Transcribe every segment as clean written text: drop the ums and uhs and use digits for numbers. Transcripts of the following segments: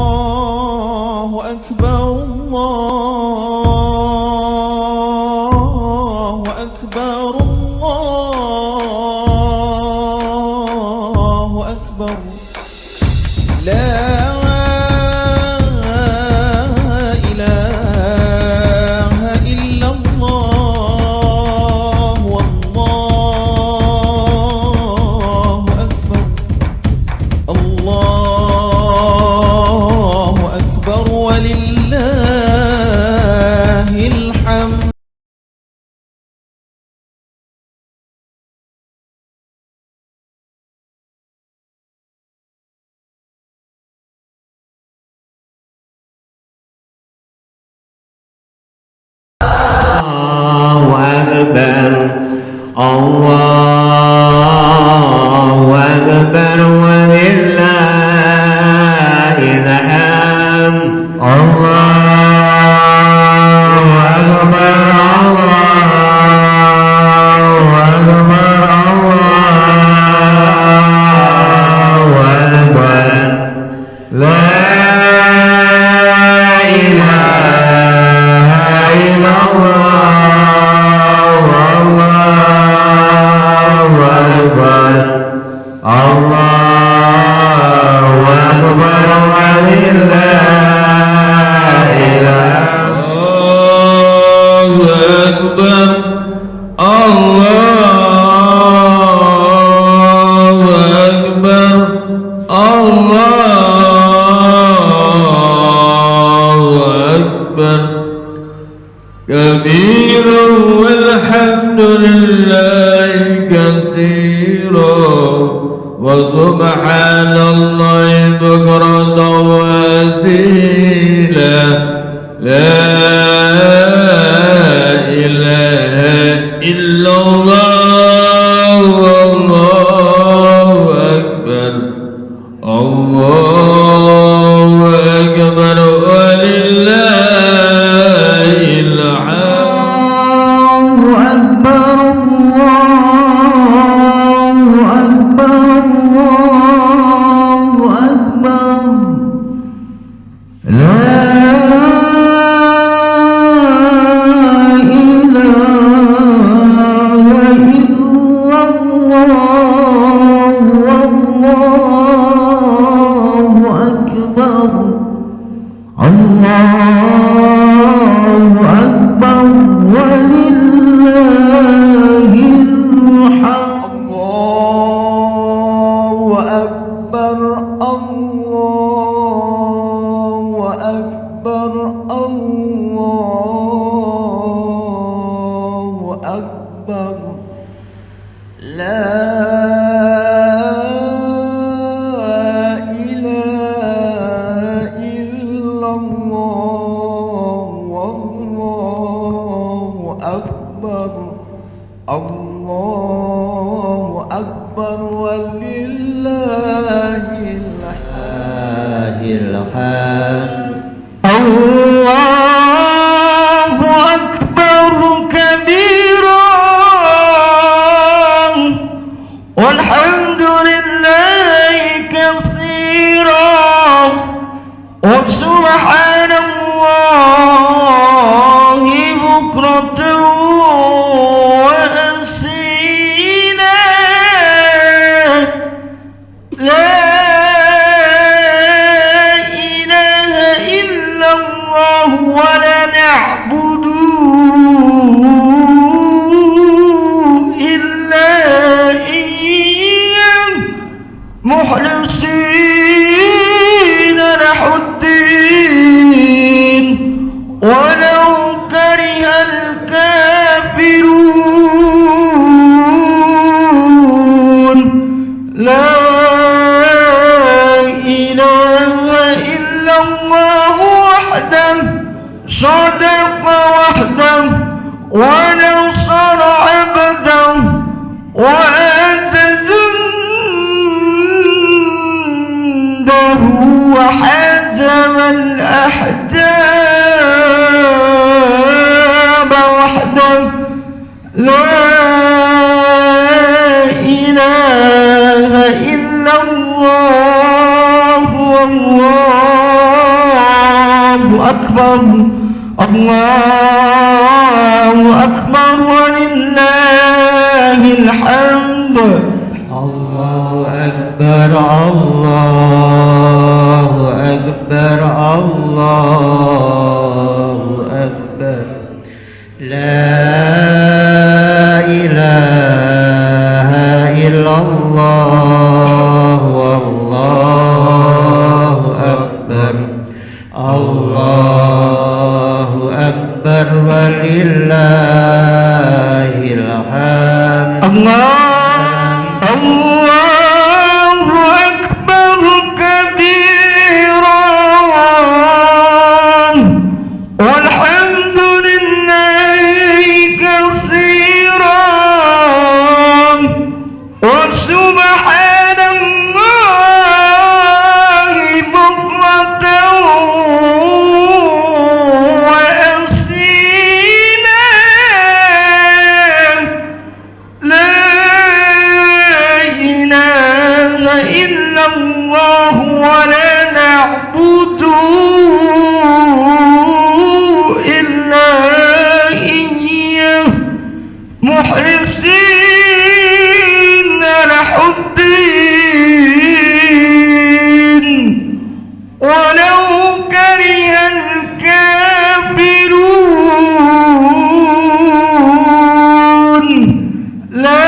الله أكبر الله أكبر الله أكبر لا إله إلا الله والله أكبر الله أكبر ولله الحمد الله أكبر ولله الحمد الله أكبر الله أكبر الله أكبر لا إله إلا الله الله أكبر ولله الحمد الله أكبر الله أكبر كبيرا والحمد لله كثيرا وسبحان الله بكرة وأصيلا لا إله إلا الله والله أكبر الله أكبر ولله الحمد أكبر الله أكبر الله أكبر لا الله أكبر ولله الحمد الله أكبر كبيرا والحمد لله كثيرا وسبحان الله بكرة ولا نعبد إلا إياه مخلصين له الدين ولو كره الكافرون لا إله إلا الله وحده صدق وحده ونصر عبده وأعز جنده وحزم الأحزاب وحده لا إله إلا الله akbar, Allahu akbar walillahil hamd. Allahu akbar, Allahu akbar, Allahu akbar. La ilaha illallah, wallahu akbar, Allahu akbar walillahil hamd. Allahu akbar kabiran walhamdulillahi katsiran wa subhanallahi bukratan wa asila. La ilaha illallah wa la na'budu illa iyyah mukhlisina lahuddin walau karihal kafirun. La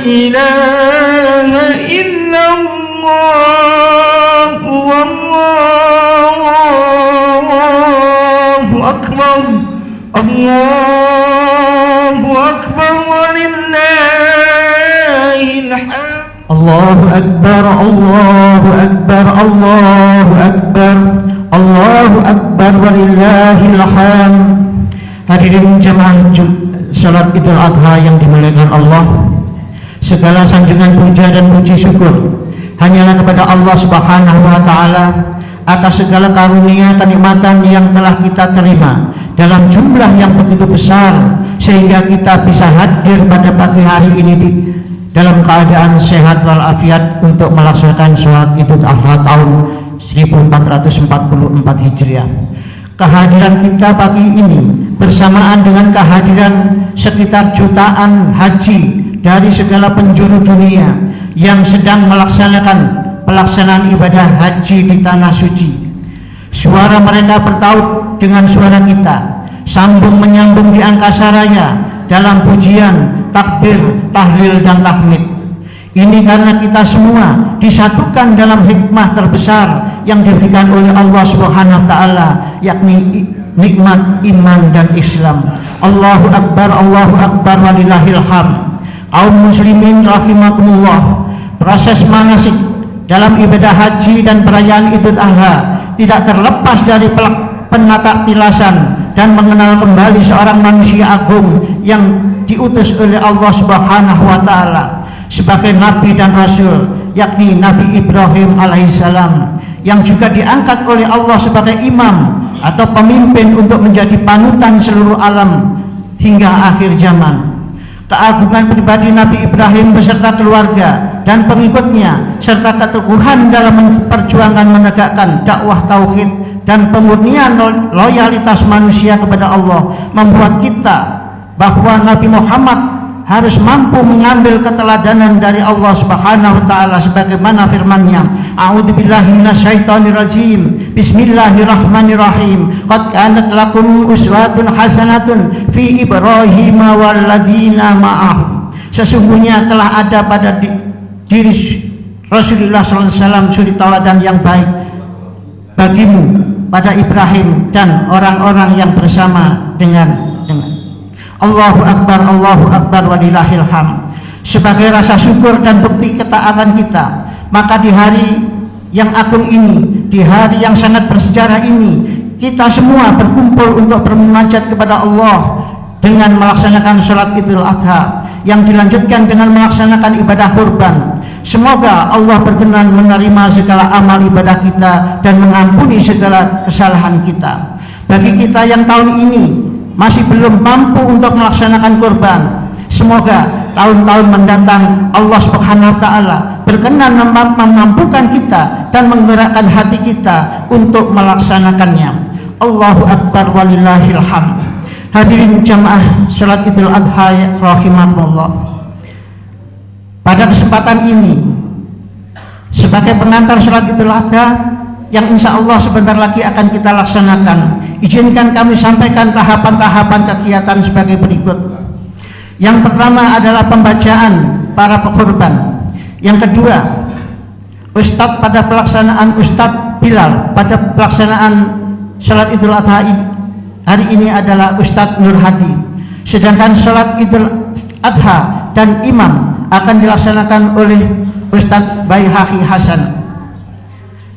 ilaha illallah, wallahu akbar, Allahu akbar walillahil hamd. Allahu akbar, Allahu akbar, Allahu akbar, Allahu akbar walillahil hamd. Hadirin jamaah salat Idul Adha yang dimuliakan Allah, segala sanjungan puja dan puji syukur hanyalah kepada Allah Subhanahu wa taala atas segala karunia kenikmatan yang telah kita terima dalam jumlah yang begitu besar sehingga kita bisa hadir pada pagi hari ini dalam keadaan sehat walafiat untuk melaksanakan sholat Idul Adha tahun 1444 Hijriah. Kehadiran kita pagi ini bersamaan dengan kehadiran sekitar jutaan haji dari segala penjuru dunia yang sedang melaksanakan pelaksanaan ibadah haji di tanah suci. Suara mereka bertaut dengan suara kita, sambung menyambung di angkasa raya dalam pujian, takbir, tahlil dan tahmid. Ini karena kita semua disatukan dalam hikmah terbesar yang diberikan oleh Allah Subhanahu wa taala, yakni nikmat iman dan Islam. Allahu akbar, Allahu akbar walillahil hamd. Kaum muslimin rahimakumullah, proses manasik dalam ibadah haji dan perayaan Idul Adha tidak terlepas dari penata tilasan dan mengenal kembali seorang manusia agung yang diutus oleh Allah Subhanahu wa taala sebagai nabi dan rasul, yakni Nabi Ibrahim alaihissalam, yang juga diangkat oleh Allah sebagai imam atau pemimpin untuk menjadi panutan seluruh alam hingga akhir zaman. Keagungan pribadi Nabi Ibrahim beserta keluarga dan pengikutnya serta keteguhan dalam memperjuangkan menegakkan dakwah tauhid dan pemurnian loyalitas manusia kepada Allah membuat kita bahwa Nabi Muhammad harus mampu mengambil keteladanan dari Allah Subhanahu wa taala sebagaimana firman-Nya, a'udzubillahi minasyaitonirrajim, bismillahirrahmanirrahim, qad kanat lakum uswatun hasanatun fi Ibrahim walladzina ma'ahu. Sesungguhnya telah ada pada diri Rasulullah sallallahu alaihi wasallam suri tauladan yang baik bagimu pada Ibrahim dan orang-orang yang bersama dengan Allahu akbar walillahil hamd. Sebagai rasa syukur dan bukti ketaatan kita, maka di hari yang agung ini, di hari yang sangat bersejarah ini, kita semua berkumpul untuk bermunajat kepada Allah dengan melaksanakan sholat Idul Adha yang dilanjutkan dengan melaksanakan ibadah kurban. Semoga Allah berkenan menerima segala amal ibadah kita dan mengampuni segala kesalahan kita. Bagi kita yang tahun ini masih belum mampu untuk melaksanakan kurban, semoga tahun-tahun mendatang Allah Subhanahu wa taala berkenan memampukan kita dan menggerakkan hati kita untuk melaksanakannya. Allahu akbar walillahil hamd. Hadirin jamaah salat Idul Adha rahimakumullah. Pada kesempatan ini sebagai pengantar salat Idul Adha yang insya Allah sebentar lagi akan kita laksanakan, izinkan kami sampaikan tahapan-tahapan kegiatan sebagai berikut. Yang pertama adalah pembacaan para pekorban. Yang kedua, Ustadz pada pelaksanaan Ustadz Bilal pada pelaksanaan salat Idul Adha hari ini adalah Ustadz Nur Hadi. Sedangkan salat Idul Adha dan imam akan dilaksanakan oleh Ustadz Baihaqi Hasan.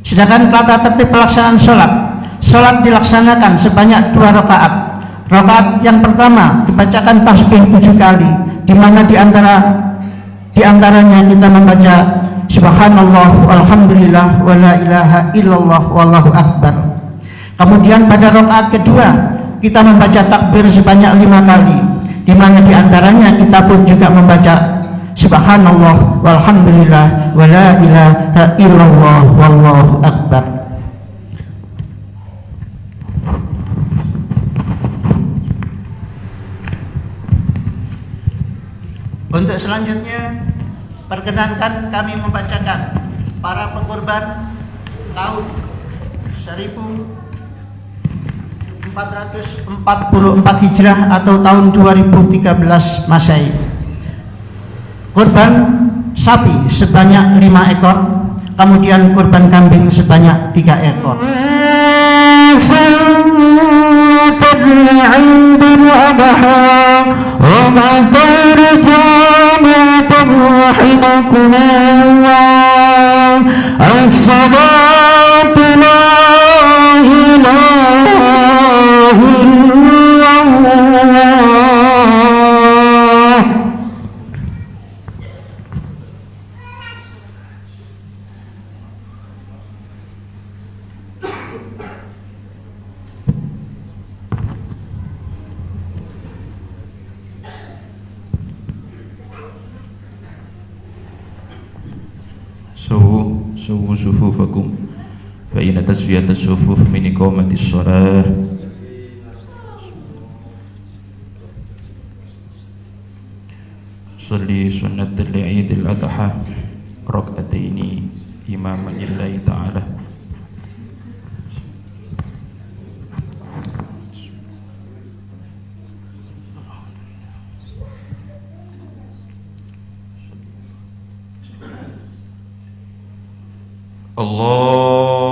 Sedangkan tata tertib pelaksanaan salat dilaksanakan sebanyak 2 rakaat. Rakaat yang pertama dibacakan tasbih 7 kali, di mana diantaranya kita membaca Subhanallah walhamdulillah wala ilaha illallah wallahu akbar. Kemudian pada rakaat kedua kita membaca takbir sebanyak 5 kali, di mana diantaranya kita pun juga membaca Subhanallah walhamdulillah wala ilaha illallah wallahu akbar. Untuk selanjutnya, perkenankan kami membacakan para pengorban tahun 1444 Hijrah atau tahun 2013 Masehi. Korban sapi sebanyak 5 ekor, kemudian korban kambing sebanyak 3 ekor. سووا صفوفكم فإن تسوية الصفوف من إقامة الصلاة. صلي سنة العيد الأضحى ركعتين إماما لله تعالى.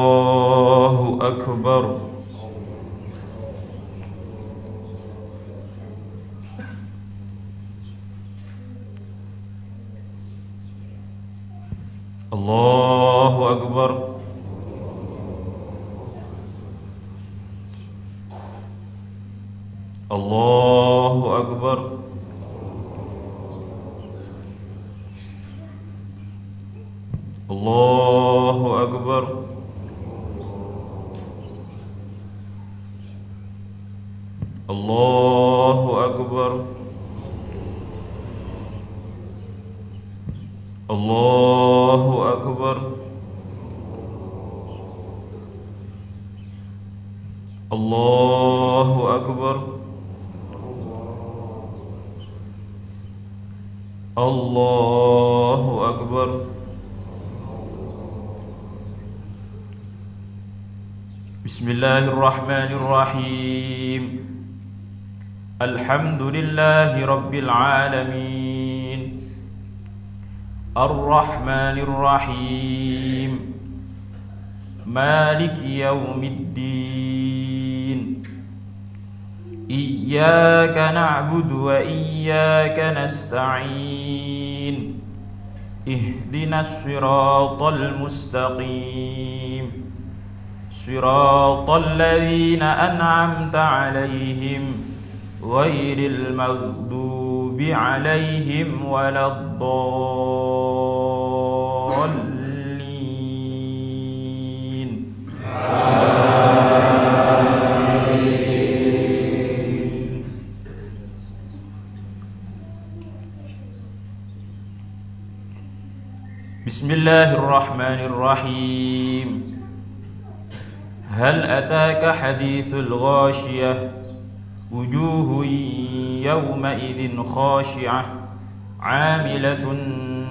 Allahu Akbar. Allahu Akbar. Allahu Akbar. Allahu Akbar. Allahu Akbar. Allahu Akbar. Allahu Akbar. Allahu Akbar. Bismillahirrahmanirrahim. Alhamdulillahi Rabbil Alamin. Ar-Rahmanir-Rahim. Maliki Yawmiddin. Iyyaka na'budu wa iyyaka nasta'in. Ihdinas siratal mustaqim. Siratal ladzina an'amta 'alaihim ghairil maghdubi 'alaihim waladdallin. Amin. الله الرحمن الرحيم هل أتاك حديث الغاشية وجوه يومئذ خاشعة عاملة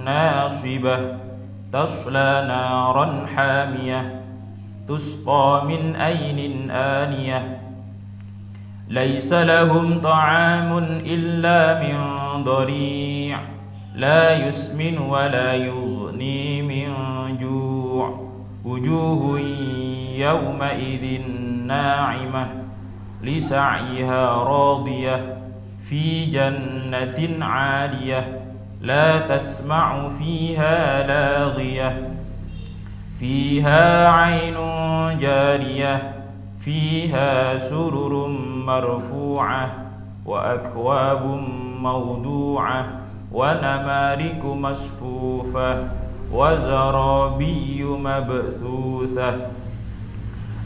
ناصبة تصلى نارا حامية تسقى من عين آنية ليس لهم طعام إلا من ضريع لا يسمن ولا يغني من جوع وجوه يومئذ ناعمة لسعيها راضية في جنة عالية لا تسمع فيها لاغية فيها عين جارية فيها سرر مرفوعة وأكواب موضوعة ونمارق مصفوفة وزرابي مبثوثة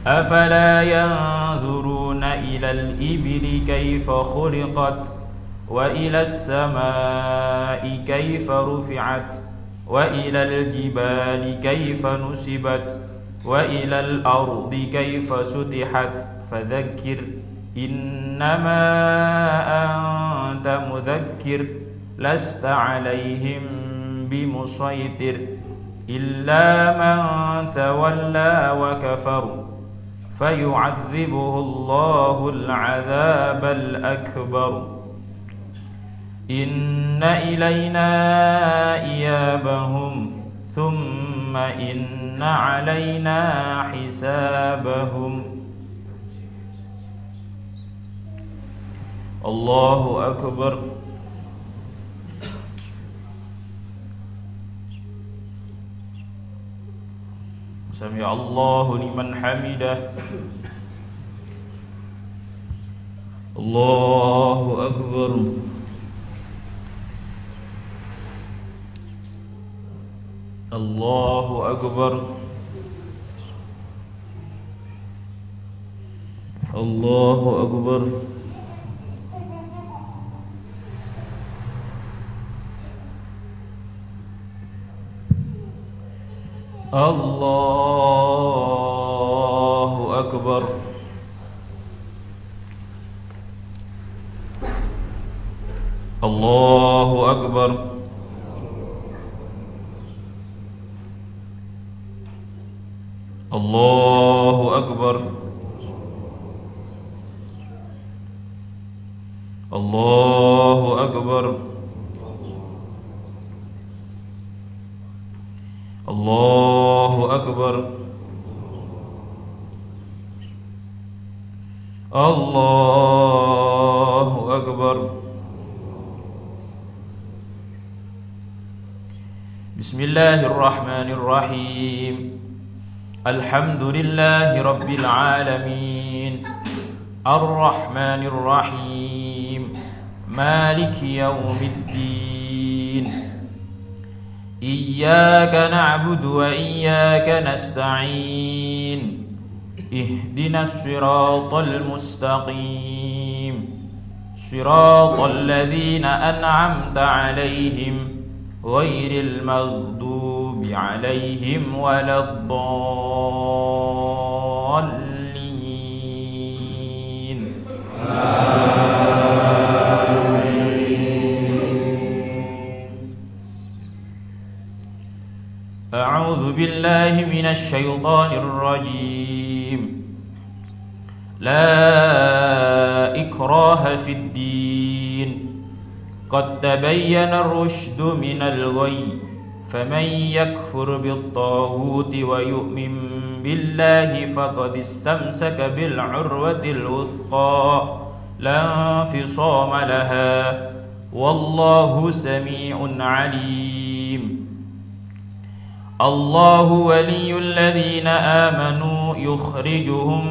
أفلا ينظرون إلى الإبل كيف خلقت وإلى السماء كيف رفعت وإلى الجبال كيف نصبت وإلى الأرض كيف سطحت فذكر إنما أنت مذكر لست عليهم بمسيطر إلا من تولى وكفر فيعذبه الله العذاب الأكبر إن إلينا إيابهم ثم إن علينا حسابهم الله أكبر سمع الله لمن حمده الله أكبر الله أكبر الله أكبر الله أكبر الله أكبر الله أكبر الله أكبر الله أكبر الله أكبر بسم الله الرحمن الرحيم الحمد لله رب العالمين الرحمن الرحيم مالك يوم الدين إياك نعبد وإياك نستعين اهدنا الصراط المستقيم صراط الذين أنعمت عليهم غير المغضوب عليهم ولا الضالين أعوذ بالله من الشيطان الرجيم لا إكراه في الدين قد تبين الرشد من الغي فمن يكفر بالطاغوت ويؤمن بالله فقد استمسك بالعروة الوثقى لا انفصام لها والله سميع عليم الله ولي الذين آمنوا يخرجهم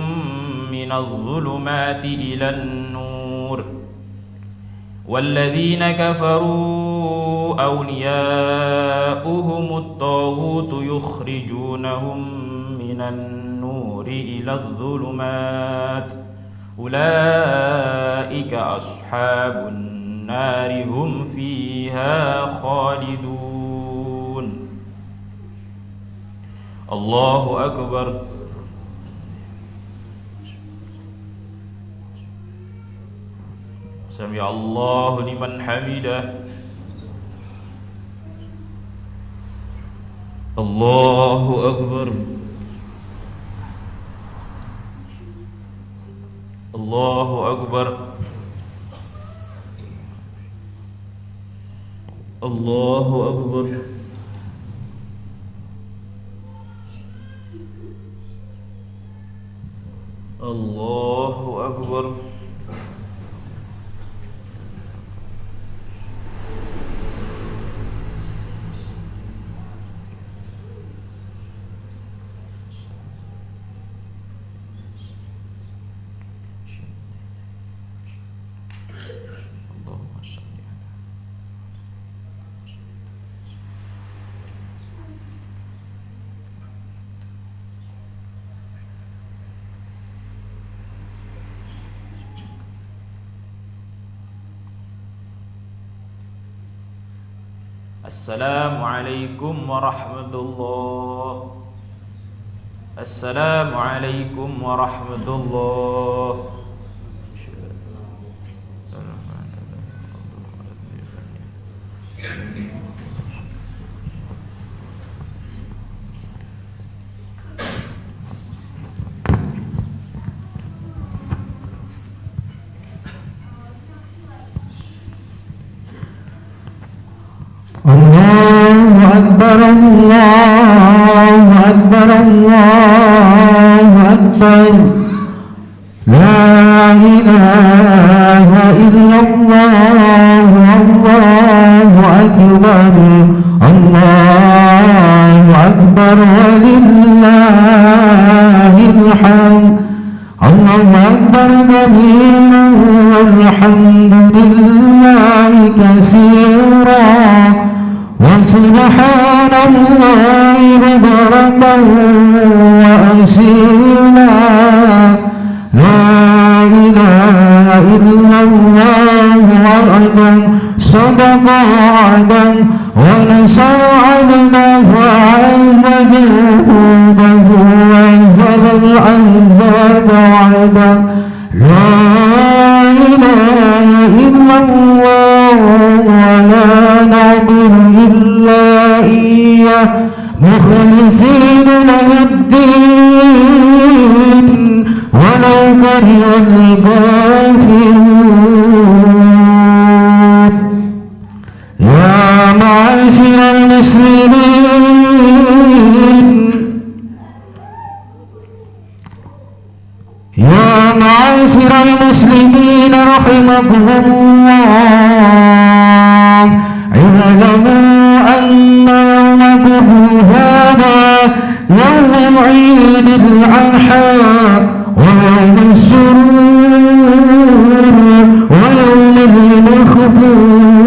من الظلمات إلى النور والذين كفروا أولياؤهم الطاغوت يخرجونهم من النور إلى الظلمات أولئك أصحاب النار هم فيها خالدون Allahu Akbar. Sami Allahu liman hamidah. Allahu Akbar. Allahu Akbar. Allahu Akbar. Allahu Akbar. Assalamualaikum warahmatullahi. Assalamualaikum warahmatullahi. Allahu Akbar, Allahu Akbar, Allahu Akbar. La ilaha illallah, Allahu Akbar, Allahu Akbar, walillahil hamd. Allahu Akbar kabiran walhamdulillahi katsiran. وسبحان الله بكرة وأصيلا. لا إله إلا الله وحده صدق وعده ونصر عبده وعز جنوده وأنزل الأحزاب وحده. لا إله إلا الله ولا نعبد إلا إياه مخلصين له الدين ولو كره الكافرون. يا معاشر المسلمين، يا معاشر المسلمين رحمكم الله، اعلموا أن يومكم هذا يوم عيد الأضحى ويوم السرور ويوم المخفور،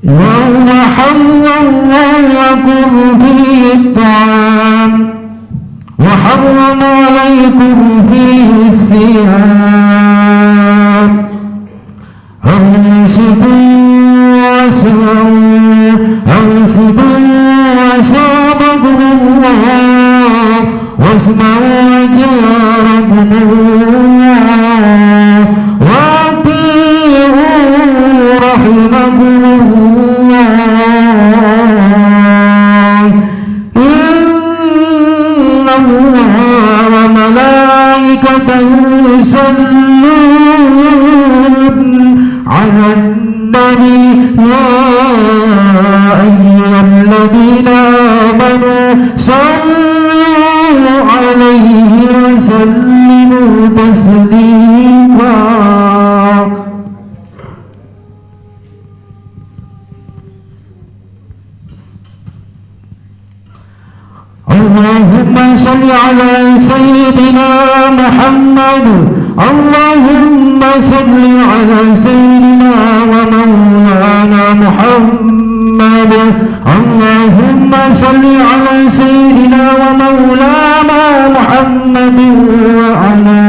يوم حل الله لكم فيه الطعام وحرم عليكم فيه الصيام. أنصتوا وأصابكم الله واسمعوا أجاركم الله وأطيعوا رحمكم الله. إن الله وملائكته يصلون على النبي. يا أيها الذين آمنوا صلوا عليه وسلموا تسليما. اللهم صل على سيدنا محمد. اللهم صل على سيدنا ومولانا محمد. اللهم صل على سيدنا ومولانا محمد وعلى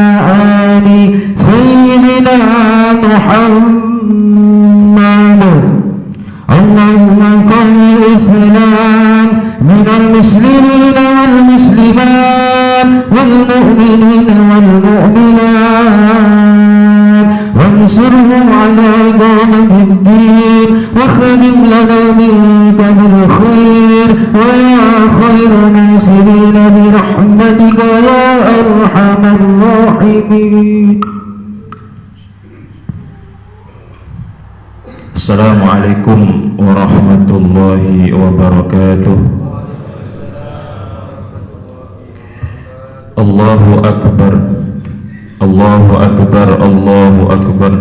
آل سيدنا محمد. والمؤمنين والمؤمنات وانصرهم على إقامة الدين وخدم لنا منك بالخير ويا خير ناصرين برحمتك يا أرحم الراحمين. Assalamualaikum warahmatullahi wabarakatuh. Allahu Akbar, Allahu Akbar, Allahu Akbar,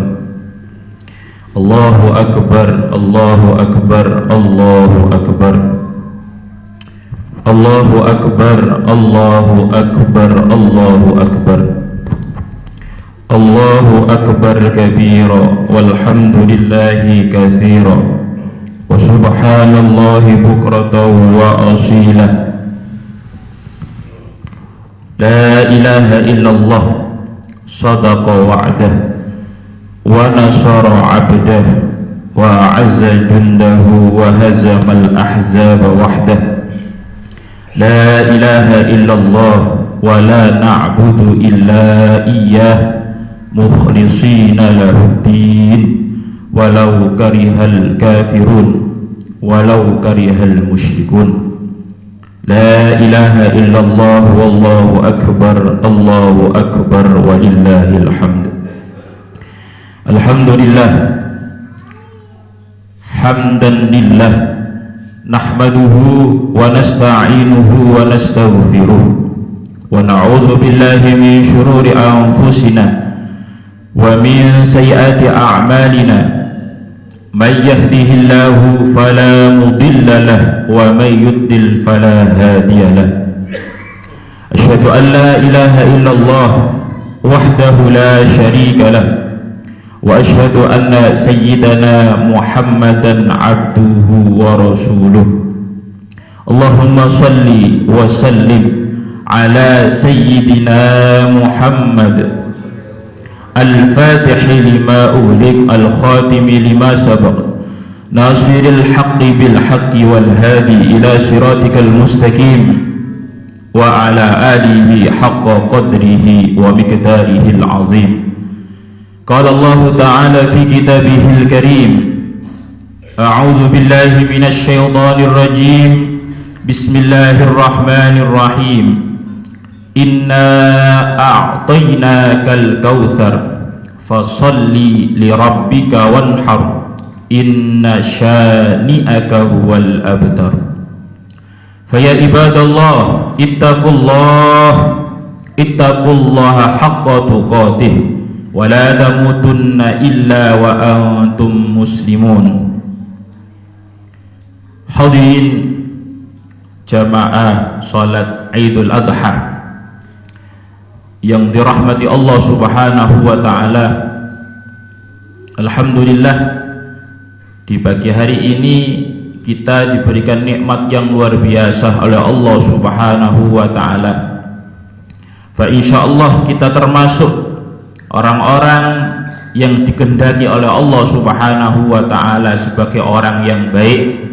Allahu Akbar, Allahu Akbar, Allahu Akbar, Allahu Akbar, Allahu Akbar, Allahu Akbar, Allahu Akbar kabira walhamdulillahi katsira wa subhanallahi bukratan wa asila. La ilaha illallah sadaqa wa'dah wa nasara 'abdah wa 'azza jundahu wa hazamal ahzaba wahdah. La ilaha illallah wa la na'budu illa iyyah mukhlisina lahuddin walau karihal kafirun walau karihal musyrikun. La ilaha illallah wallahu akbar, Allahu akbar walillahil hamd. Alhamdulillah hamdan lillah nahmaduhu wa nasta'inuhu wa nastaghfiruh wa na'udzu billahi min shururi anfusina wa min sayyiati a'malina may yahdihillahu fala mudilla lahu wa may yudlil fala hadiya lahu. Asyhadu an la ilaha illallah wahdahu la syarika lahu wa asyhadu anna sayyidana Muhammadan abduhu wa rasuluh. Allahumma salli wa sallim ala sayyidina Muhammad الفاتح لما أغلق الخاتم لما سبق ناصر الحق بالحق والهادي إلى صراطك المستقيم وعلى آله حق قدره ومقداره العظيم. قال الله تعالى في كتابه الكريم أعوذ بالله من الشيطان الرجيم بسم الله الرحمن الرحيم. Inna a'tainakal kautsar fasalli lirabbika wanhar inna syani'aka huwal abtar. Faya ibadallah ittaqullaha haqqa tuqatih wa la tamutunna illa wa antum muslimun. Hadirin jamaah salat Idul Adha yang dirahmati Allah subhanahu wa ta'ala. Alhamdulillah, di pagi hari ini kita diberikan nikmat yang luar biasa oleh Allah subhanahu wa ta'ala. Fa insyaallah kita termasuk orang-orang yang dikehendaki oleh Allah subhanahu wa ta'ala sebagai orang yang baik.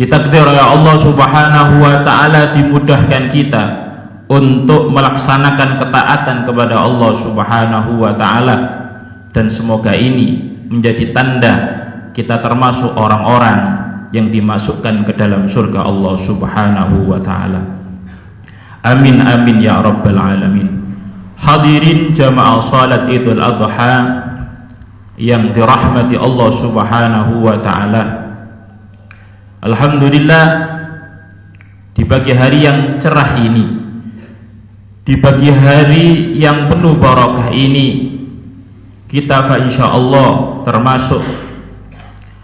Ditakdir oleh Allah subhanahu wa ta'ala dimudahkan kita untuk melaksanakan ketaatan kepada Allah subhanahu wa ta'ala, dan semoga ini menjadi tanda kita termasuk orang-orang yang dimasukkan ke dalam surga Allah subhanahu wa ta'ala. Amin amin ya rabbal alamin. Hadirin jamaah salat Idul Adha yang dirahmati Allah subhanahu wa ta'ala. Alhamdulillah, di pagi hari yang cerah ini, di pagi hari yang penuh barakah ini, kita insyaallah termasuk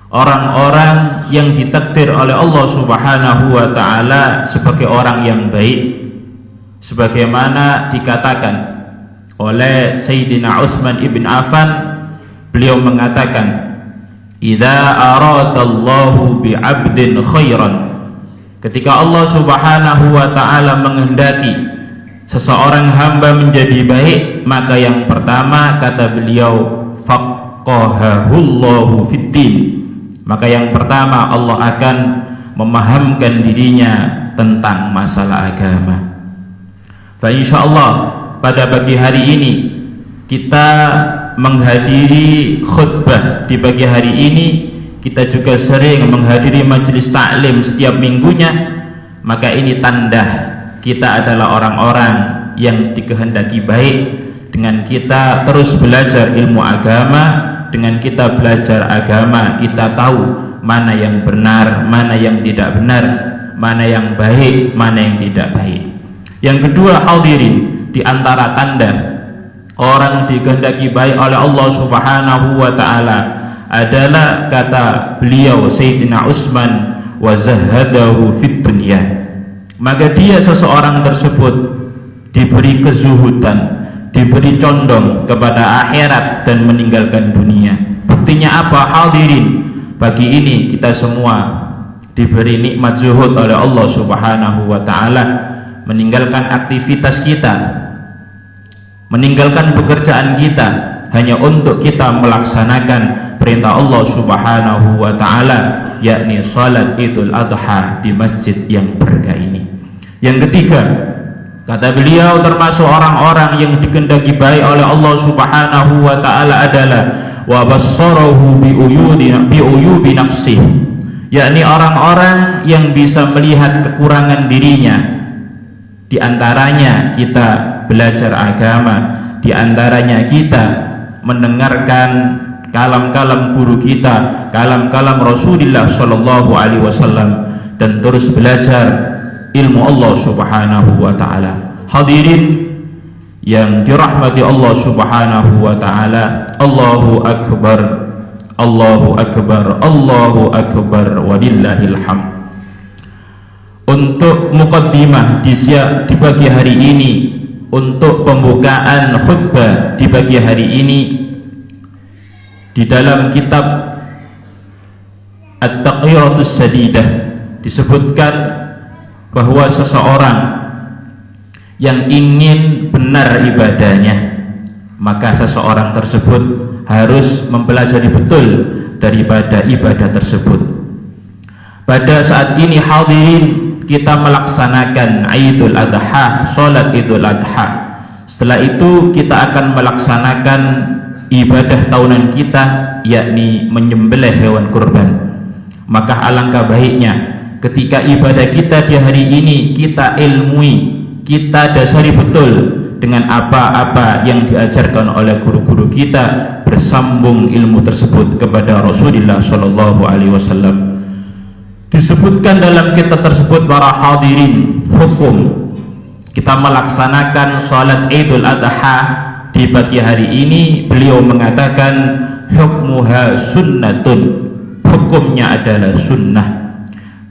orang-orang yang ditakdir oleh Allah subhanahu wa ta'ala sebagai orang yang baik, sebagaimana dikatakan oleh Sayyidina Utsman ibn Affan. Beliau mengatakan, idza aradallahu bi'abdin khairan, ketika Allah subhanahu wa ta'ala menghendaki seseorang hamba menjadi baik, maka yang pertama kata beliau faqahahullahu fiddin, maka yang pertama Allah akan memahamkan dirinya tentang masalah agama. Insyaallah pada pagi hari ini kita menghadiri khutbah di pagi hari ini, kita juga sering menghadiri majelis taklim setiap minggunya, maka ini tanda kita adalah orang-orang yang dikehendaki baik dengan kita terus belajar ilmu agama. Dengan kita belajar agama, kita tahu mana yang benar, mana yang tidak benar, mana yang baik, mana yang tidak baik. Yang kedua, hadirin, di antara tanda orang dikehendaki baik oleh Allah Subhanahu wa taala adalah kata beliau Sayyidina Utsman, wa zahadahu fid dunya. Maka dia seseorang tersebut diberi kezuhudan, diberi condong kepada akhirat dan meninggalkan dunia. Buktinya apa, hadirin? Pagi ini kita semua diberi nikmat zuhud oleh Allah Subhanahu wa taala, meninggalkan aktivitas kita, meninggalkan pekerjaan kita hanya untuk kita melaksanakan perintah Allah Subhanahu wa taala, yakni salat Idul Adha di masjid yang berkah ini. Yang ketiga, kata beliau, termasuk orang-orang yang dikehendaki baik oleh Allah Subhanahu wa taala adalah wa bassarahu bi uyubi nafsi, yakni orang-orang yang bisa melihat kekurangan dirinya. Di antaranya kita belajar agama, di antaranya kita mendengarkan kalam-kalam guru kita, kalam-kalam Rasulullah sallallahu alaihi wasallam, dan terus belajar ilmu Allah Subhanahu wa taala. Hadirin yang dirahmati Allah Subhanahu wa taala, Allahu akbar, Allahu akbar, Allahu akbar, walillahil hamd. Untuk muqaddimah di pagi hari ini, untuk pembukaan khutbah di pagi hari ini, di dalam kitab At-Taqiyyatus Sadidah disebutkan bahwa seseorang yang ingin benar ibadahnya, maka seseorang tersebut harus mempelajari betul daripada ibadah tersebut. Pada saat ini hadirin, kita melaksanakan Idul Adha, salat Idul Adha. Setelah itu kita akan melaksanakan ibadah tahunan kita, yakni menyembelih hewan kurban. Maka alangkah baiknya ketika ibadah kita di hari ini kita ilmui, kita dasari betul dengan apa-apa yang diajarkan oleh guru-guru kita, bersambung ilmu tersebut kepada Rasulullah Shallallahu Alaihi Wasallam. Disebutkan dalam kitab tersebut, para hadirin, hukum kita melaksanakan salat Idul Adha di pagi hari ini. Beliau mengatakan hukmuha sunnatun, hukumnya adalah sunnah,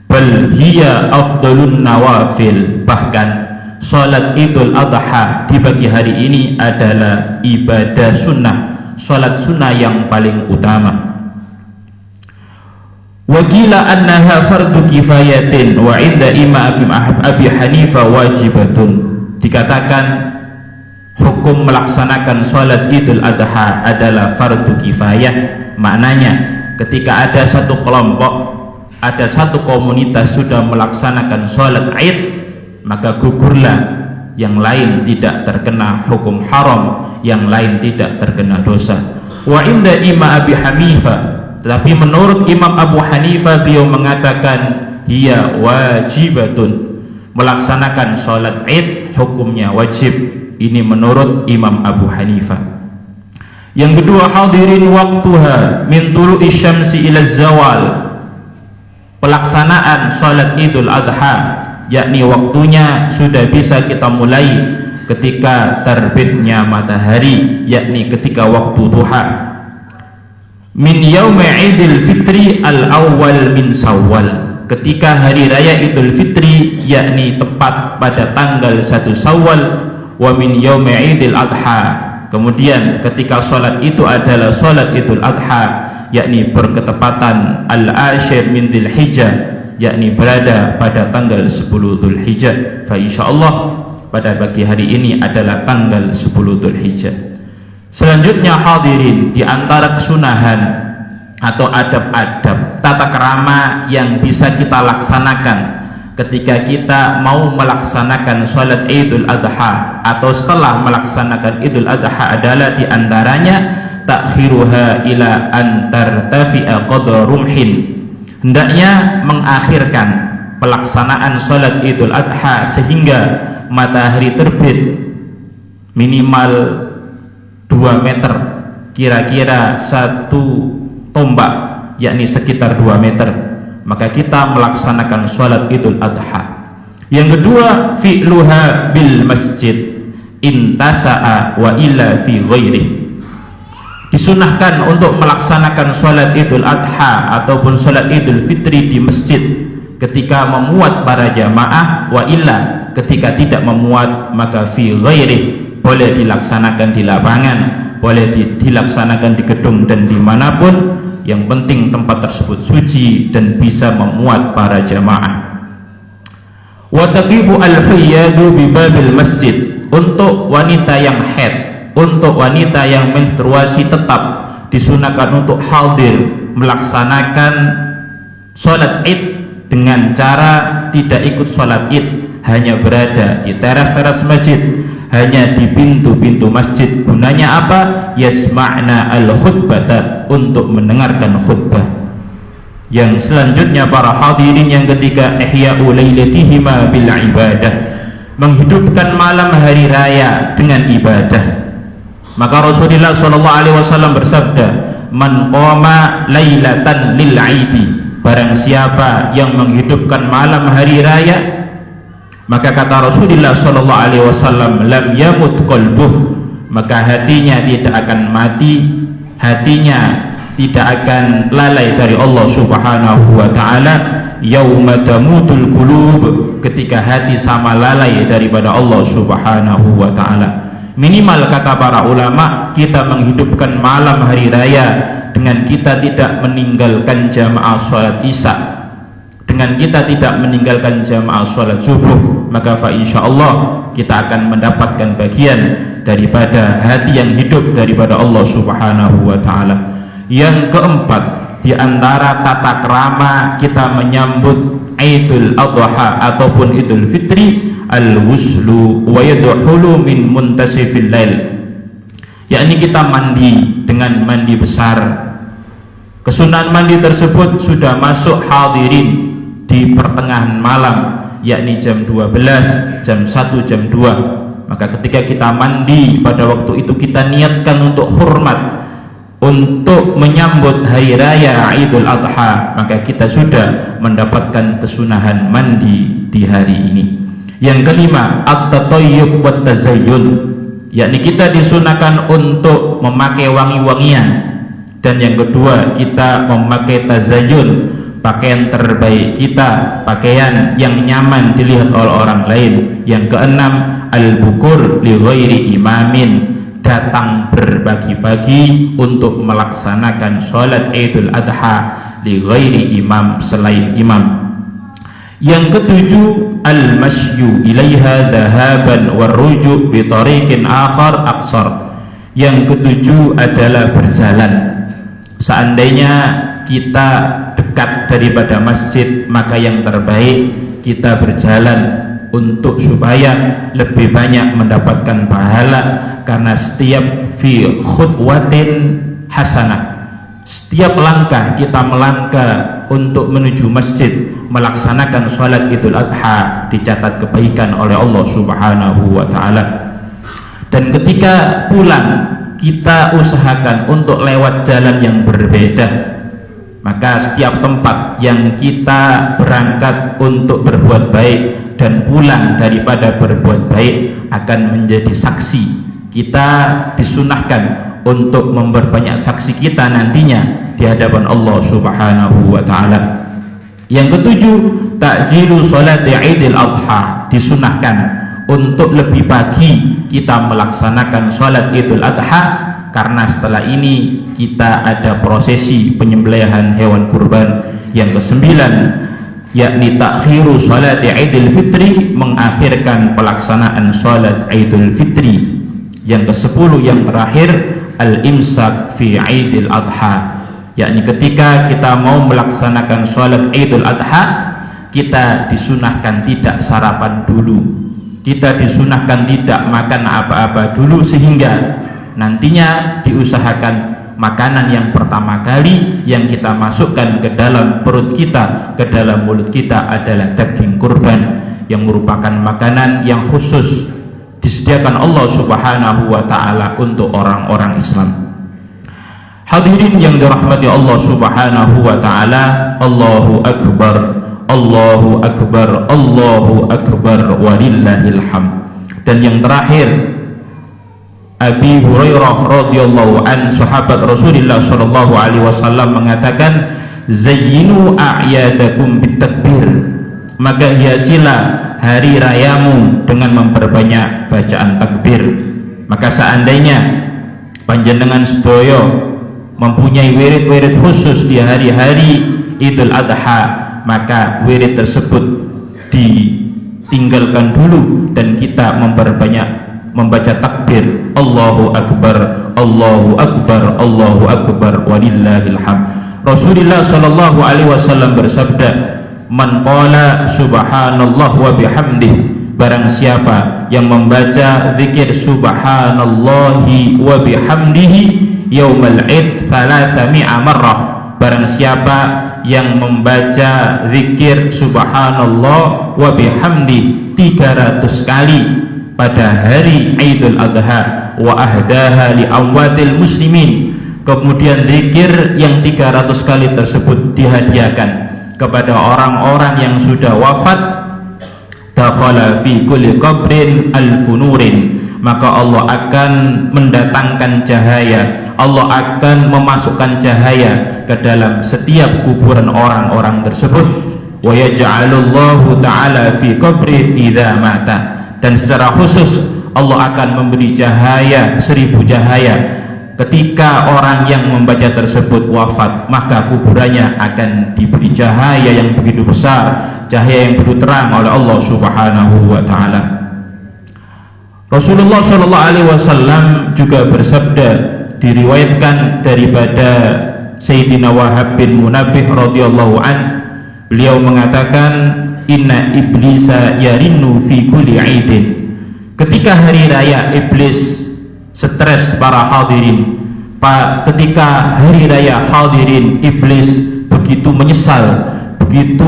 bal hiya afdalun nawafil, bahkan salat Idul Adha di pagi hari ini adalah ibadah sunnah, salat sunnah yang paling utama. Wa qila annaha fardu kifayatin wa 'inda Imam Abi Hanifah wajibatun. Dikatakan hukum melaksanakan salat Idul Adha adalah fardu kifayah. Maknanya ketika ada satu kelompok, ada satu komunitas sudah melaksanakan salat Id, maka gugurlah, yang lain tidak terkena hukum haram, yang lain tidak terkena dosa. Wa inda Imam Abi Hanifah, tetapi menurut Imam Abu Hanifah, beliau mengatakan hiya wajibatun, melaksanakan salat Id hukumnya wajib. Ini menurut Imam Abu Hanifah. Yang kedua hadirin, waktuha min tulu'i syamsi ila zawal, pelaksanaan salat Idul Adha, yakni waktunya sudah bisa kita mulai ketika terbitnya matahari, yakni ketika waktu duha. Min yaumi Idul Fitri al-awwal min Syawal, ketika hari raya Idul Fitri, yakni tepat pada tanggal 1 Syawal. Wa min yaumi Idul Adha, kemudian ketika salat itu adalah salat Idul Adha, yakni berketepatan al-ashir min Dzulhijjah, yakni berada pada tanggal 10 Dzulhijjah. Fa insyaallah pada pagi hari ini adalah tanggal 10 Dzulhijjah. Selanjutnya hadirin, di antara kesunahan atau adab-adab tata kerama yang bisa kita laksanakan ketika kita mau melaksanakan sholat Idul Adha atau setelah melaksanakan Idul Adha adalah diantaranya takhiruha ila an tartafi'a qadra rumhin, hendaknya mengakhirkan pelaksanaan sholat Idul Adha sehingga matahari terbit minimal 2 meter, kira-kira 1 tombak, yakni sekitar 2 meter, maka kita melaksanakan sholat Idul Adha. Yang kedua, fi'luha bil masjid intasa'a wa illa fi ghairi, disunahkan untuk melaksanakan sholat Idul Adha ataupun sholat Idul Fitri di masjid ketika memuat para jamaah, wa illa ketika tidak memuat maka fi ghairi, boleh dilaksanakan di lapangan, boleh dilaksanakan di gedung dan dimanapun, yang penting tempat tersebut suci dan bisa memuat para jamaah. Wa taqifu al-hayyadu bi babil masjid, untuk wanita yang haid, untuk wanita yang menstruasi tetap disunahkan untuk hadir melaksanakan sholat Id dengan cara tidak ikut sholat Id, hanya berada di teras-teras masjid, hanya di pintu-pintu masjid. Gunanya apa? Yasma'na al-khutbata, untuk mendengarkan khutbah. Yang selanjutnya para hadirin yang ketiga, ihya'u lailatihima bil ibadah, menghidupkan malam hari raya dengan ibadah. Maka Rasulullah SAW bersabda, man qama lailatan lil aidi, barang siapa yang menghidupkan malam hari raya, maka kata Rasulullah SAW, lam yamut qalbuh, maka hatinya tidak akan mati, hatinya tidak akan lalai dari Allah Subhanahu wa ta'ala. Yauma tamutul qulub, ketika hati sama lalai daripada Allah Subhanahu wa ta'ala. Minimal kata para ulama, kita menghidupkan malam hari raya dengan kita tidak meninggalkan jamaah sholat isya, dengan kita tidak meninggalkan jamaah sholat subuh, maka fa insyaallah kita akan mendapatkan bagian daripada hati yang hidup daripada Allah Subhanahu wa ta'ala. Yang keempat, di antara tata krama kita menyambut Idul Adha ataupun Idul Fitri, al-wuslu wa yadkhulu min muntasifil lail, yakni kita mandi dengan mandi besar. Kesunahan mandi tersebut sudah masuk hadirin di pertengahan malam, yakni jam 12, jam 1, jam 2. Maka ketika kita mandi pada waktu itu kita niatkan untuk hormat, untuk menyambut hari raya Idul Adha, maka kita sudah mendapatkan kesunahan mandi di hari ini. Yang kelima, at-tatayyub wat tazayyun, yakni kita disunahkan untuk memakai wangi-wangian. Dan yang kedua, kita memakai tazayyun, pakaian terbaik kita, pakaian yang nyaman dilihat oleh orang lain. Yang keenam, al-bukur li ghairi imamin, datang berbagi-bagi untuk melaksanakan sholat Idul Adha li ghairi imam, selain imam. Yang ketujuh, al-masyu ilaiha dhahaban warruju' bi tariqin akhar aqsar. Yang ketujuh adalah berjalan. Seandainya kita dekat daripada masjid, maka yang terbaik kita berjalan untuk supaya lebih banyak mendapatkan pahala, karena setiap fi khutwatin hasanah, setiap langkah kita melangkah untuk menuju masjid melaksanakan sholat Idul Adha dicatat kebaikan oleh Allah Subhanahu wa ta'ala. Dan ketika pulang kita usahakan untuk lewat jalan yang berbeda, maka setiap tempat yang kita berangkat untuk berbuat baik dan pulang daripada berbuat baik akan menjadi saksi. Kita disunahkan untuk memperbanyak saksi kita nantinya di hadapan Allah Subhanahu wa ta'ala. Yang ketujuh, takjilu sholat Idul Adha, disunahkan untuk lebih pagi kita melaksanakan sholat Idul Adha, karena setelah ini kita ada prosesi penyembelihan hewan kurban. Yang kesembilan, yakni takhiru sholat Idul Fitri, mengakhirkan pelaksanaan sholat Idul Fitri. Yang kesepuluh, yang terakhir, al-imsak fi Idul Adha, yakni ketika kita mau melaksanakan sholat Idul Adha, kita disunahkan tidak sarapan dulu, kita disunahkan tidak makan apa-apa dulu, sehingga nantinya diusahakan makanan yang pertama kali yang kita masukkan ke dalam perut kita, ke dalam mulut kita adalah daging kurban, yang merupakan makanan yang khusus disediakan Allah Subhanahu wa ta'ala untuk orang-orang Islam. Hadirin yang dirahmati Allah Subhanahu wa ta'ala, Allahu Akbar, Allahu Akbar, Allahu Akbar, walillahil hamd. Dan yang terakhir, Abi Hurairah radhiyallahu an, sahabat Rasulullah sallallahu alaihi wasallam mengatakan, zayyinu a'yadakum bitakbir, maka hiasilah hari rayamu dengan memperbanyak bacaan takbir. Maka seandainya panjenengan sedaya mempunyai wirid-wirid khusus di hari-hari Idul Adha, maka wirid tersebut ditinggalkan dulu dan kita memperbanyak membaca takbir, Allahu Akbar, Allahu Akbar, Allahu Akbar, walillahil hamd. Rasulullah sallallahu alaihi wasallam bersabda, man qala subhanallah wa bihamdih, barang siapa yang membaca zikir subhanallahi wa bihamdihi yaumal id 300 marrah, barang siapa yang membaca zikir subhanallah wa bihamdi 300 kali pada hari Idul Adha, wa ahdaha li amwatil muslimin, kemudian zikir yang 300 kali tersebut dihadiahkan kepada orang-orang yang sudah wafat, dakhala fi kulli qabrin alfunurin, maka Allah akan mendatangkan cahaya, Allah akan memasukkan cahaya ke dalam setiap kuburan orang-orang tersebut. Wa yaj'alullahu ta'ala fi qabri idza mata, dan secara khusus Allah akan memberi cahaya 1000 cahaya ketika orang yang membaca tersebut wafat, maka kuburannya akan diberi cahaya yang begitu besar, cahaya yang begitu terang oleh Allah Subhanahu wa ta'ala. Rasulullah sallallahu alaihi wasallam juga bersabda, diriwayatkan daripada Sayyidina Wahab bin Munabbih radhiyallahu an, beliau mengatakan, inna iblisa yarinnu fi kulli aidin, ketika hari raya iblis stres para hadirin. Ketika hari raya hadirin, iblis begitu menyesal, begitu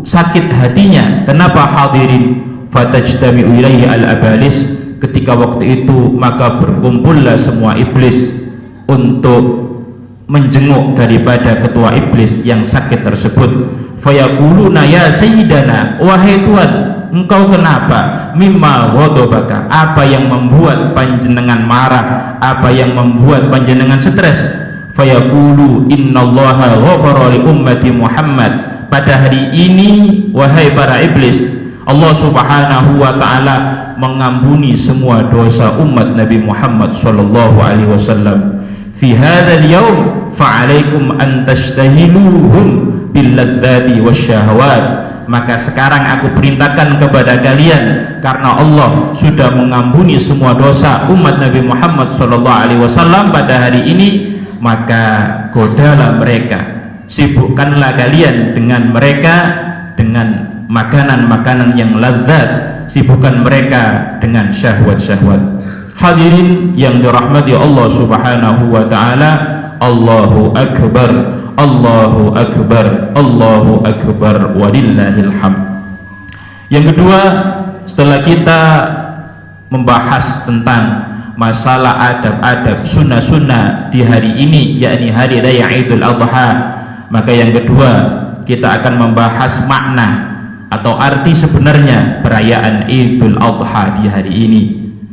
sakit hatinya. Kenapa hadirin? Fatajtami'u ilaihi al-abalis, ketika waktu itu maka berkumpullah semua iblis untuk menjenguk daripada ketua iblis yang sakit tersebut. Fayaquluna ya sayyidana, wahai Tuhan, engkau kenapa? Mimma ghadabaka, apa yang membuat panjenengan marah, apa yang membuat panjenengan stres? Fayaqulu innallaha ghafara li ummati Muhammad, pada hari ini wahai para iblis, Allah Subhanahu wa ta'ala mengampuni semua dosa umat Nabi Muhammad sallallahu alaihi wasallam. Fi hadzal yaum fa'alaikum an tashtahiluhum billadzati wasyahawat, maka sekarang aku perintahkan kepada kalian, karena Allah sudah mengampuni semua dosa umat Nabi Muhammad sallallahu alaihi wasallam pada hari ini, maka godalah mereka, sibukkanlah kalian dengan mereka dengan makanan-makanan yang lezat, sibukkan mereka dengan syahwat-syahwat. Hadirin yang dirahmati Allah Subhanahu wa ta'ala, Allahu Akbar, Allahu Akbar, Allahu Akbar, walillahil hamd. Yang kedua, setelah kita membahas tentang masalah adab-adab sunnah-sunnah di hari ini, yakni hari raya Idul Adha, maka yang kedua kita akan membahas makna atau arti sebenarnya perayaan Idul Adha di hari ini.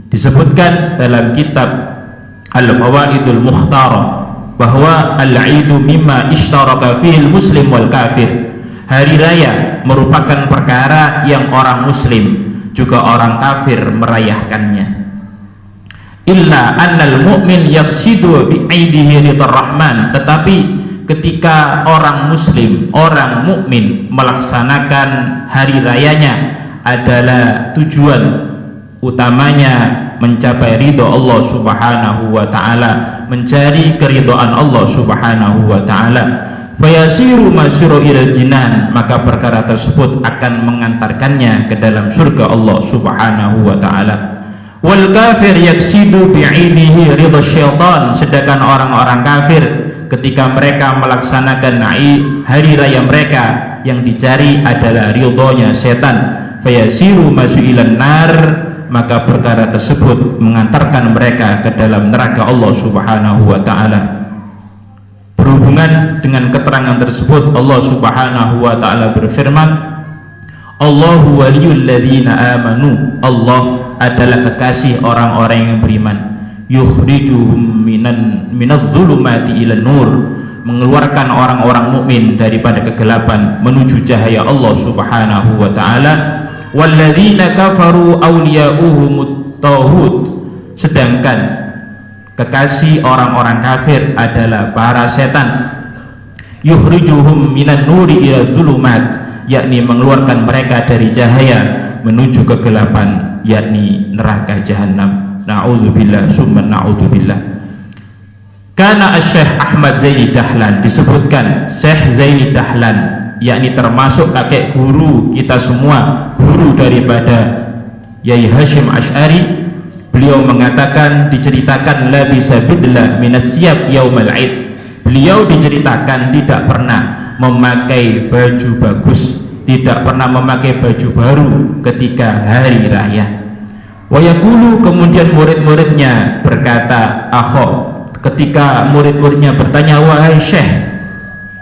Disebutkan dalam kitab Al-Fawaidul Mukhtarah bahwa al-idu mimma ishtaraka fihil muslim wal kafir, hari raya merupakan perkara yang orang muslim juga orang kafir merayakannya. Illa annal mu'min yaqsidu bi'idihi ridar rahman, tetapi ketika orang muslim, orang mukmin melaksanakan hari rayanya adalah tujuan utamanya mencapai ridho Allah Subhanahu wa ta'ala, mencari keridhaan Allah Subhanahu wa ta'ala. fayasiru masyru ilal jinan, maka perkara tersebut akan mengantarkannya ke dalam surga Allah Subhanahu wa taala. Wal kafir yaksidu bi'inihi ridha syaitan, sedangkan orang-orang kafir ketika mereka melaksanakan hari raya mereka yang dicari adalah ridhonya setan, fayasiru masyu ilan nar, maka perkara tersebut mengantarkan mereka ke dalam neraka Allah Subhanahu wa taala. Berhubungan dengan keterangan tersebut, Allah Subhanahu wa taala berfirman, Allahu waliyul ladzina amanu, Allah adalah kekasih orang-orang yang beriman, yukhrijuhum minadh-dhulumati ilan nur, mengeluarkan orang-orang mukmin daripada kegelapan menuju cahaya Allah Subhanahu wa taala. Walladzina kafaru awliya'uhumut tauhid, sedangkan kekasih orang-orang kafir adalah para setan, yukhrijuhum minan nuri ila dhulumat, yakni mengeluarkan mereka dari cahaya menuju kegelapan, yakni neraka jahanam. Na'udzubillah summa na'udzubillah. Karena Syekh Ahmad Zaini Dahlan, disebutkan Syekh Zaini Dahlan yakni termasuk kakek guru kita semua, guru daripada Yai Hashim Ash'ari. Beliau mengatakan, diceritakan labisa bidlah minas siyab yaumal id, beliau diceritakan tidak pernah memakai baju bagus, tidak pernah memakai baju baru ketika hari raya. Wa yaqulu, kemudian murid-muridnya berkata, ketika murid-muridnya bertanya, wahai Syekh,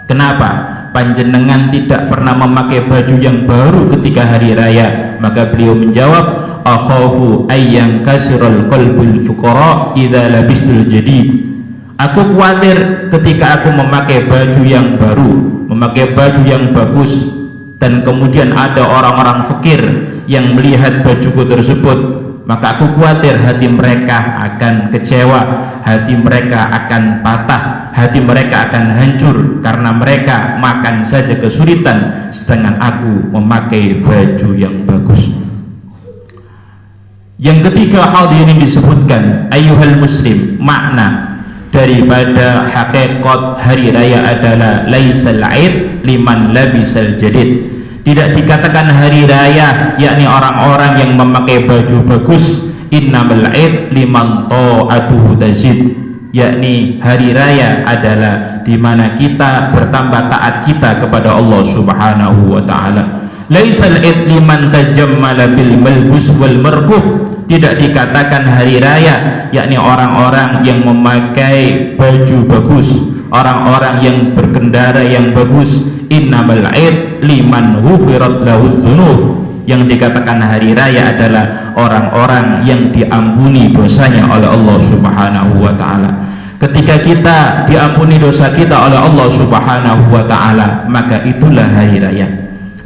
kenapa panjenengan tidak pernah memakai baju yang baru ketika hari raya? Maka beliau menjawab, akhafu ayyang kasirul qalbul fuqara idza labistul jadid, aku khawatir ketika aku memakai baju yang baru, memakai baju yang bagus, dan kemudian ada orang-orang fakir yang melihat bajuku tersebut, maka aku khawatir hati mereka akan kecewa, hati mereka akan patah, hati mereka akan hancur karena mereka makan saja kesulitan, sedangkan aku memakai baju yang bagus. Yang ketiga, hadirin disebutkan, ayyuhal muslim, makna daripada hakikat hari raya adalah laisal aid liman labisal jadid, tidak dikatakan hari raya yakni orang-orang yang memakai baju bagus, innamal aid liman ta'atuhu tazid, yakni hari raya adalah di mana kita bertambah taat kita kepada Allah Subhanahu wa taala. Laisal aid liman tajammala bil malbus wal markuh, tidak dikatakan hari raya yakni orang-orang yang memakai baju bagus, orang-orang yang berkendara yang bagus. Innamal aid liman hufirat lahu dzunub, yang dikatakan hari raya adalah orang-orang yang diampuni dosanya oleh Allah Subhanahu wa taala. Ketika kita diampuni dosa kita oleh Allah Subhanahu wa taala, maka itulah hari raya.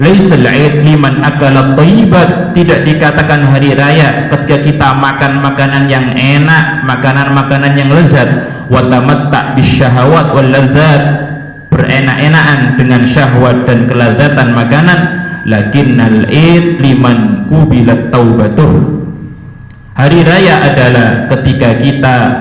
Laisal aid liman akala thayyibat, tidak dikatakan hari raya ketika kita makan makanan yang enak, makanan-makanan yang lezat, wa tamatta bisyahawat wal ladzat, berenak-enakan dengan syahwat dan kelezatan makanan. Lakinnal aid liman kubilat taubatuh, hari raya adalah ketika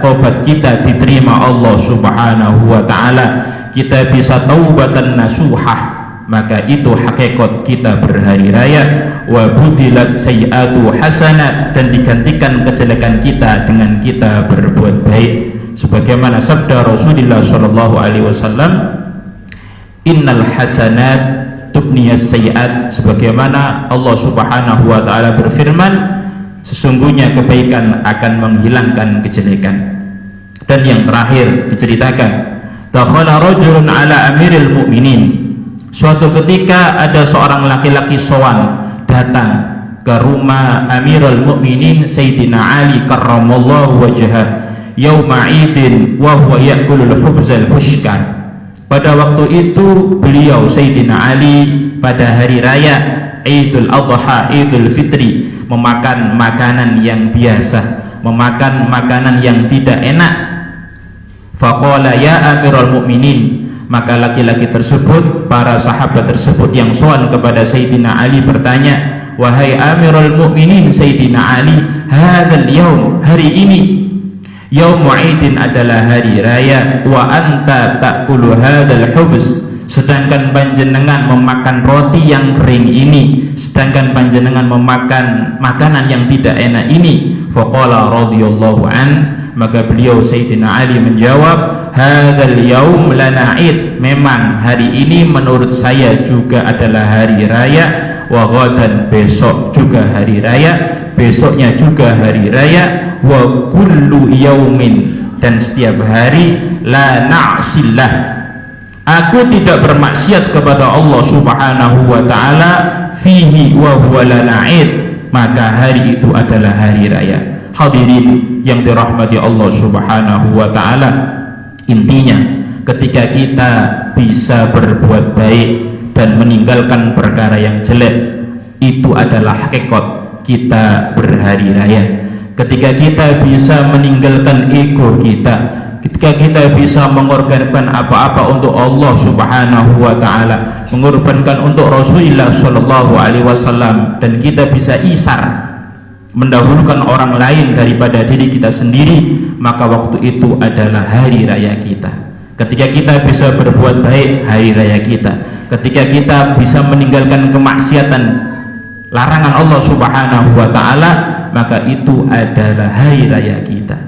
tobat kita diterima Allah Subhanahu wa taala, kita bisa taubatan nasuhah, maka itu hakikat kita berhari raya. Wa budilat sayiatu hasanat, dan digantikan kejelekan kita dengan kita berbuat baik, sebagaimana sabda Rasulullah sallallahu alaihi wasallam, innal hasanat tubniyas sayiat, sebagaimana Allah Subhanahu wa taala berfirman, sesungguhnya kebaikan akan menghilangkan kejelekan. Dan yang terakhir diceritakan, dakhala rajulun ala amiril mu'minin, suatu ketika ada seorang laki-laki sowan datang ke rumah Amirul Mukminin Sayyidina Ali karramallahu wajhah yauma idin wa huwa ya'kulul khubzal hushkan. Pada waktu itu beliau Sayyidina Ali pada hari raya Idul Adha, Idul Fitri, memakan makanan yang biasa, memakan makanan yang tidak enak. Faqala ya Amirul Mukminin, maka laki-laki tersebut, para sahabat tersebut yang soal kepada Sayyidina Ali bertanya, wahai Amirul Mukminin Sayyidina Ali, hadzal yaum, hari ini, yaum Idin adalah hari raya, wa anta ta'kulu hadzal hubz, sedangkan panjenengan memakan roti yang kering ini, sedangkan panjenengan memakan makanan yang tidak enak ini. Faqala radhiyallahu an, maka beliau Sayyidina Ali menjawab, hadzal yaum lana id, memang hari ini menurut saya juga adalah hari raya, wa ghadan, besok juga hari raya, besoknya juga hari raya, wa kullu yaumin, dan setiap hari, la na'sillah, aku tidak bermaksiat kepada Allah subhanahu wa ta'ala, fihi wa huwa lana id, maka hari itu adalah hari raya. Hadirin yang dirahmati Allah subhanahu wa ta'ala, intinya ketika kita bisa berbuat baik dan meninggalkan perkara yang jelek, itu adalah hakikat kita berhari raya. Ketika kita bisa meninggalkan ego kita, ketika kita bisa mengorbankan apa-apa untuk Allah subhanahu wa ta'ala, mengorbankan untuk Rasulullah sallallahu alaihi wasallam, dan kita bisa isar mendahulukan orang lain daripada diri kita sendiri, maka waktu itu adalah hari raya kita. Ketika kita bisa berbuat baik, hari raya kita. Ketika kita bisa meninggalkan kemaksiatan, larangan Allah subhanahu wa ta'ala, maka itu adalah hari raya kita.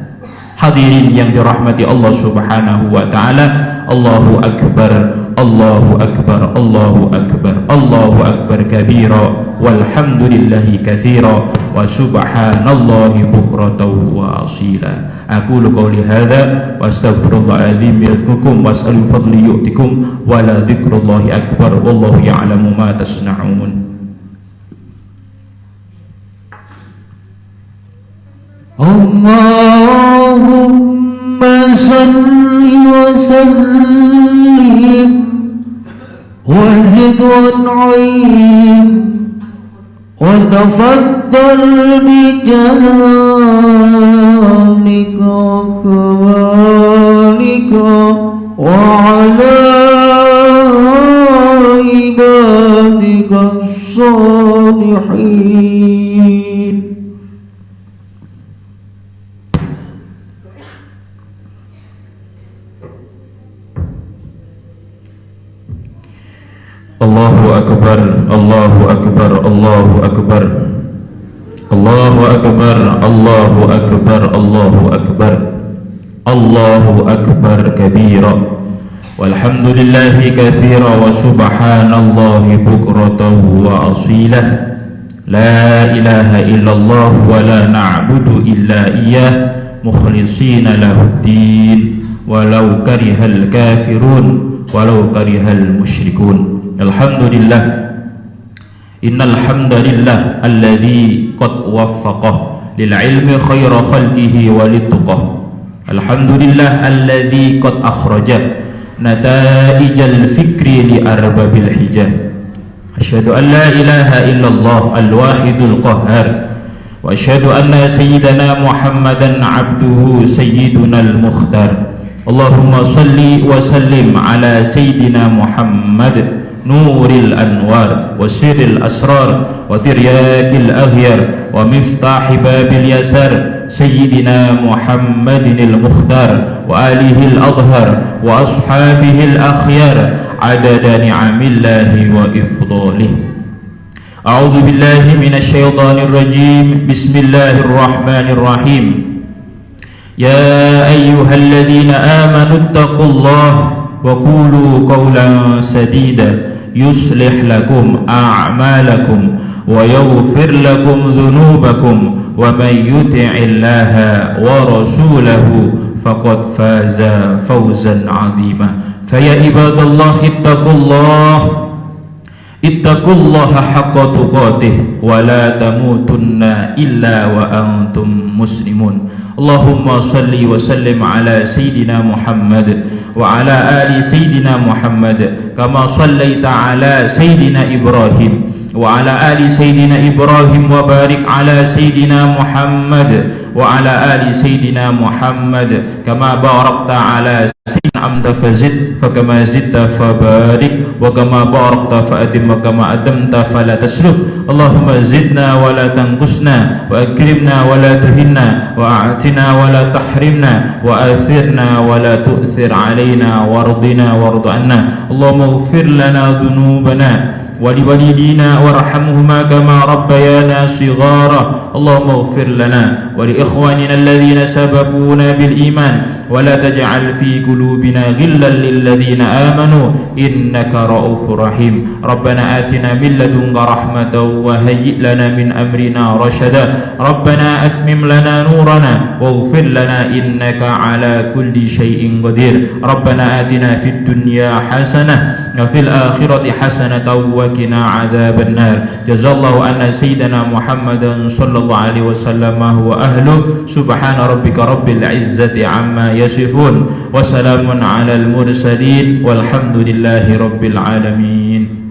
Hadirin yang dirahmati Allah subhanahu wa ta'ala, Allahu akbar, Allahu akbar, Allahu akbar, Allahu akbar kabira, walhamdulillahi katsira, wa subhanallahi bukratan wa asila. Aqulu qawli hadza wa astaghfirullahal azim yadhkurukum wa as'alu fadli yu'tikum, wa la dzikrullahi akbar, wallahu ya'lamu ma tasna'un. Allahumma salli wa sallim wa zid wan'im wa tafaddal bi jalalika kawalika wa ala ibadika as-salihin. Allahu akbar, Allahu akbar, Allahu akbar, Allahu akbar, Allahu akbar, Allahu akbar, Allahu akbar kabira, walhamdulillahi katsira, wa subhanallahi bukratan wa asila. La ilaha illallah wa la na'budu illa iyyah mukhlishina lahuddin walau karihal kafirun walau karihal musyrikun. Alhamdulillah, innal hamdalillah alladzi qad waffaqah lil ilmi khayra khalqihi wa lituqah. Alhamdulillah alladzi qad akhraja nataijal fikri li arbabil hijah. Asyhadu an la ilaha illallah al-wahidul qahhar, wa asyhadu anna sayyidana Muhammadan abduhu sayyiduna al-mukhtar. Allahumma salli wa sallim ala sayyidina Muhammad nuril anwar wa sirril asrar wa tiryakil aghyar wa miftahi babil yasar sayyidina Muhammadinil mukhtar wa alihil adhar wa ashabihil akhyar adada ni'amillahi wa ifdalih. A'udzu billahi minasy syaithanir rajim. Bismillahirrahmanirrahim. Ya ayyuhalladzina amanu taqullaha wa qulu qawlan sadida yuslih lakum a'malakum wa yaghfir lakum dhunubakum wa man yuti'illaha wa rasulahu faqad faza fawzan 'azima. Faya ibadallah ittaqullaha haqqa tuqatih wa la tamutunna illa wa antum muslimun. Allahumma salli wa sallim ala sayyidina Muhammad wa ala ali sayyidina Muhammad kama sallaita ala sayyidina Ibrahim wa ala ali sayyidina Ibrahim wa barik ala sayyidina Muhammad wa ala ali sayyidina Muhammad kama barakta ala sayyidina amta fazid fakama zidta fabarik wa kama barakta fa'adim wa kama adamta fala tasruf. Allahumma zidna wa la tanqusna wa akrimna wa la tuhinna wa a'tina wa la tahrimna wa athirna wa la tu'thir alaina wardina wardu anna. Allahumma ighfir lana dhunubana ولوالدينا وارحمهما كما ربيانا صغارا. اللهم اغفر لنا ولإخواننا الذين سبقونا بالإيمان ولا تجعل في قلوبنا غلا للذين آمنوا إنك رؤوف رحيم. ربنا آتنا من لدنك رحمة وهيئ لنا من أمرنا رشدا. ربنا أتمم لنا نورنا واغفر لنا إنك على كل شيء قدير. ربنا آتنا في الدنيا حسنة وفي الآخرة حسنة وقنا عذاب النار. جزا الله أن سيدنا محمدا صلى الله عليه وسلم هو أهله. سبحان ربك رب العزة عما يصفون وسلام على المرسلين والحمد لله رب العالمين.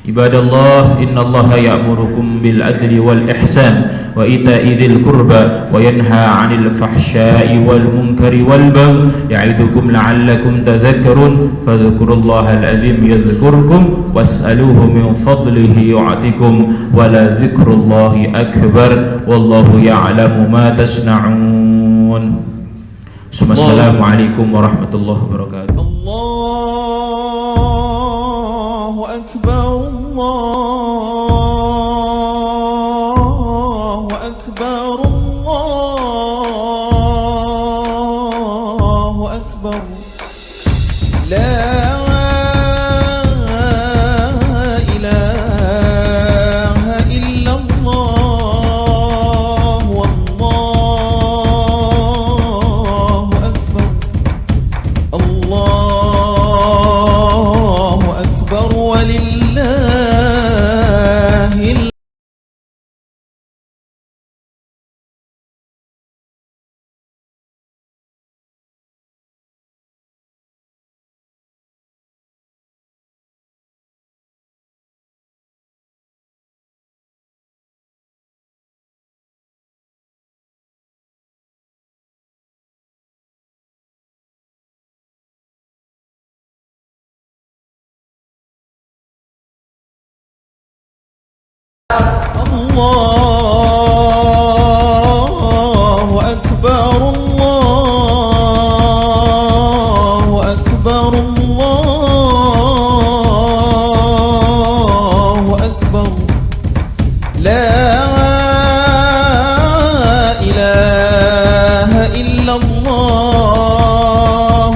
عباد الله إن الله يأمركم بالعدل والإحسان وإيتاء ذي القربى وينهى عن الفحشاء والمنكر والبغي يعظكم لعلكم تذكرون. فاذكروا الله العظيم يذكركم واسألوه من فضله يعطكم ولذكر الله أكبر والله يعلم ما تصنعون. السلام عليكم ورحمة الله وبركاته. الله أكبر الله أكبر الله أكبر لا إله إلا الله والله أكبر الله أكبر ولله الله أكبر الله أكبر الله أكبر لا إله إلا الله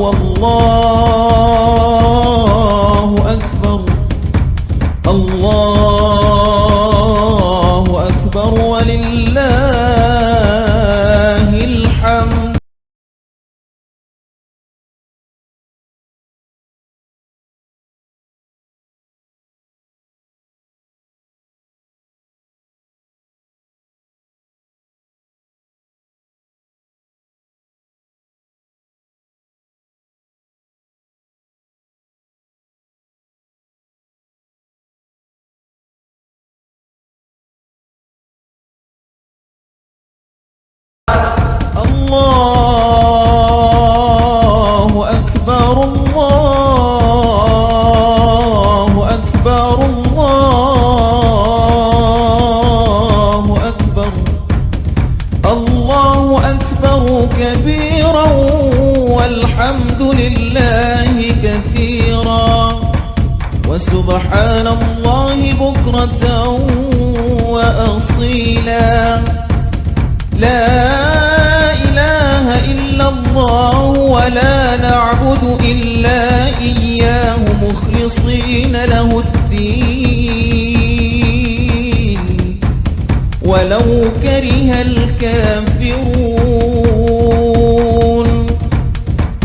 والله أكبر الله أكبر ولله الحمد. الله كثيرا وسبحان الله بكرة وأصيلا لا إله إلا الله ولا نعبد إلا إياه مخلصين له الدين ولو كره الكافرون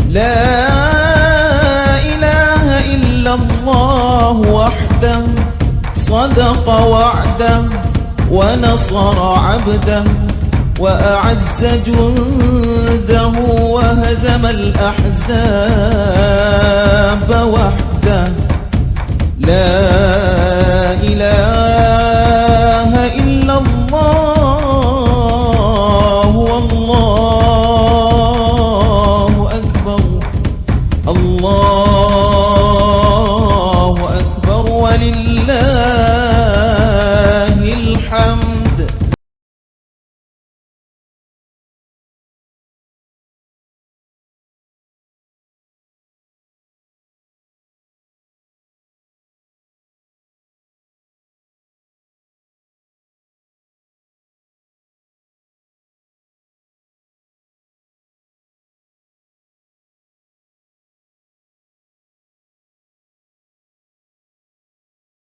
لا إله إلا الله وحده صدق وعده ونصر عبده وأعز جنده وهزم الأحزاب وحده لا إله إلا الله والله أكبر الله